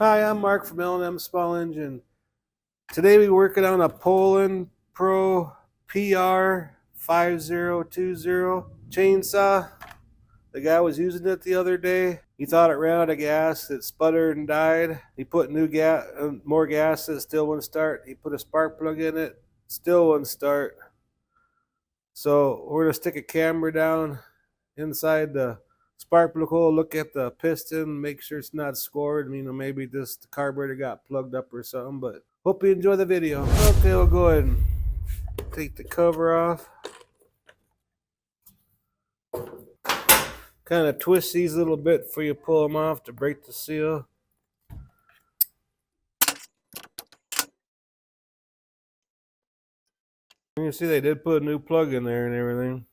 Hi, I'm Mark from L&M Small Engine. Today we're working on a Poulan ProPR 5020 chainsaw. The guy was using it the other day. He thought it ran out of gas. It sputtered and died. He put new gas, more gas. It still wouldn't start. He put a spark plug in it. Still wouldn't start. So we're gonna stick a camera down inside the spark plug hole, look at the piston, make sure it's not scored. Maybe just the carburetor got plugged up or something, but hope you enjoy the video. Okay, we'll go ahead and take the cover off. Kind of twist these a little bit before you pull them off to break the seal. You can see they did put a new plug in there and everything.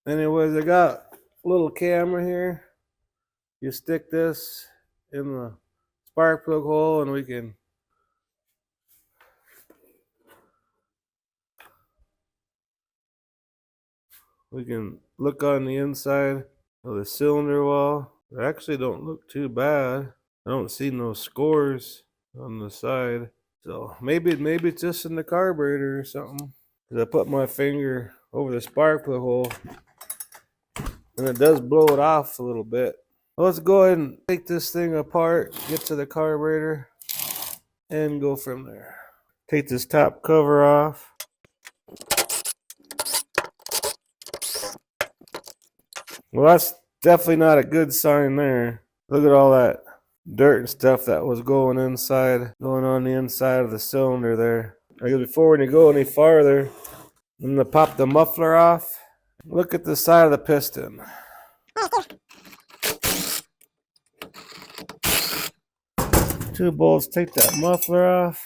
Anyways, I got a little camera here. You stick this in the spark plug hole and we can look on the inside of the cylinder wall. They actually don't look too bad. I don't see no scores on the side. So maybe it's just in the carburetor or something. Cause I put my finger over the spark plug hole and it does blow it off a little bit. Well, let's go ahead and take this thing apart, get to the carburetor, and go from there. Take this top cover off. Well, that's definitely not a good sign there. Look at all that dirt and stuff that was going on the inside of the cylinder there. I guess before when you go any farther, I'm gonna pop the muffler off. Look at the side of the piston. Two bolts, take that muffler off.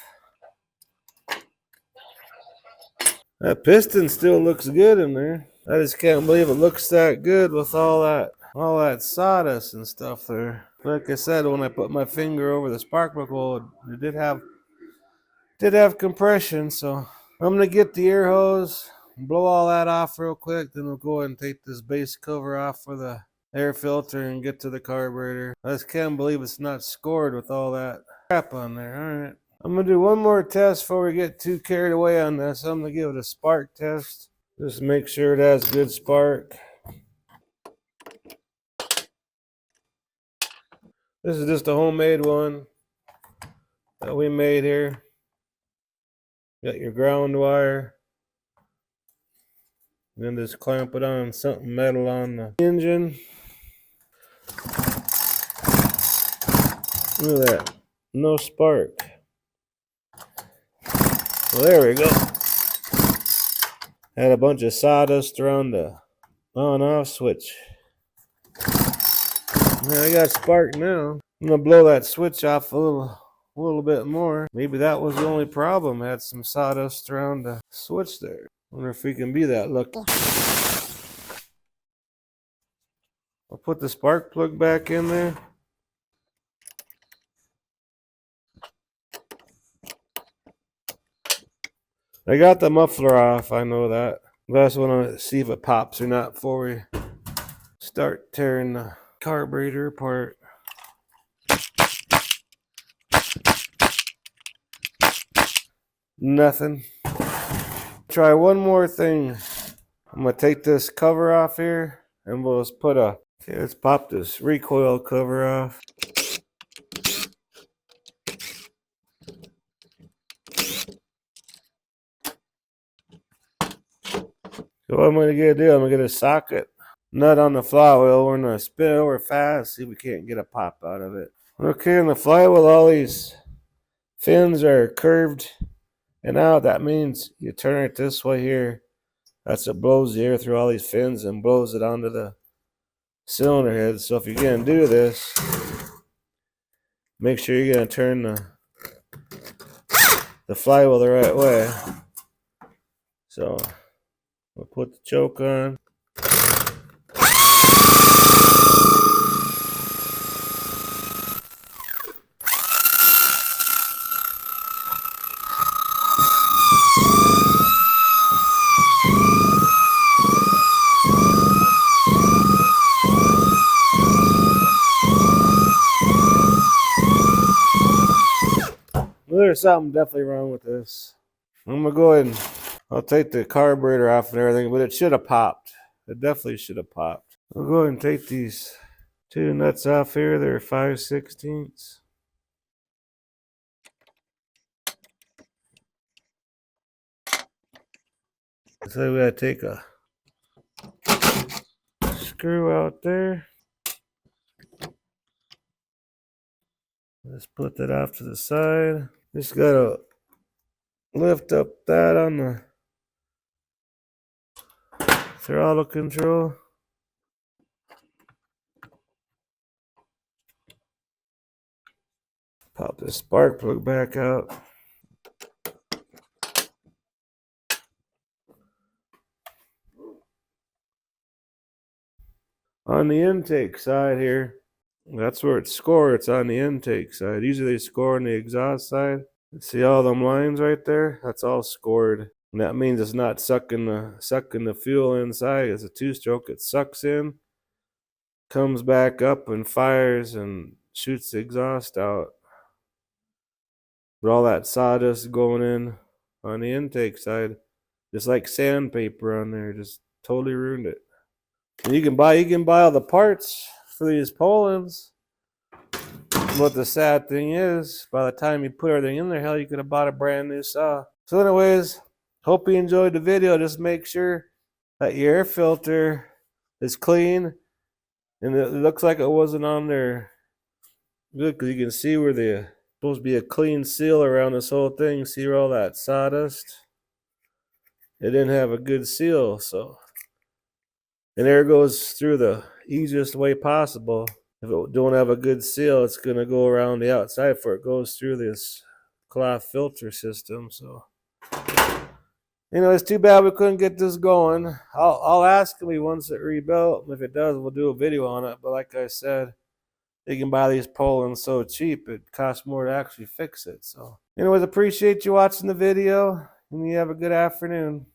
That piston still looks good in there. I just can't believe it looks that good with all that sawdust and stuff there. Like I said, when I put my finger over the spark plug hole, it did have compression. So I'm gonna get the air hose, blow all that off real quick. Then we'll go ahead and take this base cover off for the air filter and get to the carburetor. I just can't believe it's not scored with all that crap on there. All right. I'm going to do one more test before we get too carried away on this. I'm going to give it a spark test. Just make sure it has good spark. This is just a homemade one that we made here. Got your ground wire. Then just clamp it on something metal on the engine. Look at that. No spark. Well, there we go. Had a bunch of sawdust around the on-off switch. Now I got spark now. I'm gonna blow that switch off a little bit more. Maybe that was the only problem. Had some sawdust around the switch there. Wonder if we can be that lucky. I'll put the spark plug back in there. I got the muffler off, I know that. I just want to see if it pops or not before we start tearing the carburetor apart. Nothing. Try one more thing. I'm going to take this cover off here and we'll just let's pop this recoil cover off. So what I'm going to do, I'm going to get a socket nut on the flywheel. We're going to spin it over fast, see if we can't get a pop out of it. Okay, in the flywheel, all these fins are curved and out. That means you turn it this way here. That's what blows the air through all these fins and blows it onto the cylinder head. So if you're going to do this, make sure you're going to turn the flywheel the right way. So we'll put the choke on. there's something definitely wrong with this. I'm gonna go ahead and I'll take the carburetor off and everything, but it should have popped. It definitely should have popped. I'll go ahead and take these two nuts off here. They're 5/16. So we gotta take a screw out there. Just put that off to the side. Just gotta lift up that on the throttle control. Pop this spark plug back out. On the intake side here, that's where it's scored. It's on the intake side. Usually they score on the exhaust side. See all them lines right there? That's all scored. And that means it's not sucking the fuel inside. It's a two-stroke. It sucks in, comes back up and fires and shoots the exhaust out. But all that sawdust going in on the intake side, just like sandpaper on there, just totally ruined it. And you can buy all the parts for these Poulans. But the sad thing is, by the time you put everything in there, hell, you could have bought a brand new saw. So anyways, hope you enjoyed the video. Just make sure that your air filter is clean. And it looks like it wasn't on there good, because you can see where the supposed to be a clean seal around this whole thing. See where all that sawdust? It didn't have a good seal, so. And air goes through the easiest way possible. If it don't have a good seal, it's going to go around the outside before it goes through this cloth filter system. So, it's too bad we couldn't get this going. I'll ask him once it rebuilt. If it does, we'll do a video on it. But like I said, you can buy these Poulans so cheap, it costs more to actually fix it. So anyways, appreciate you watching the video, and you have a good afternoon.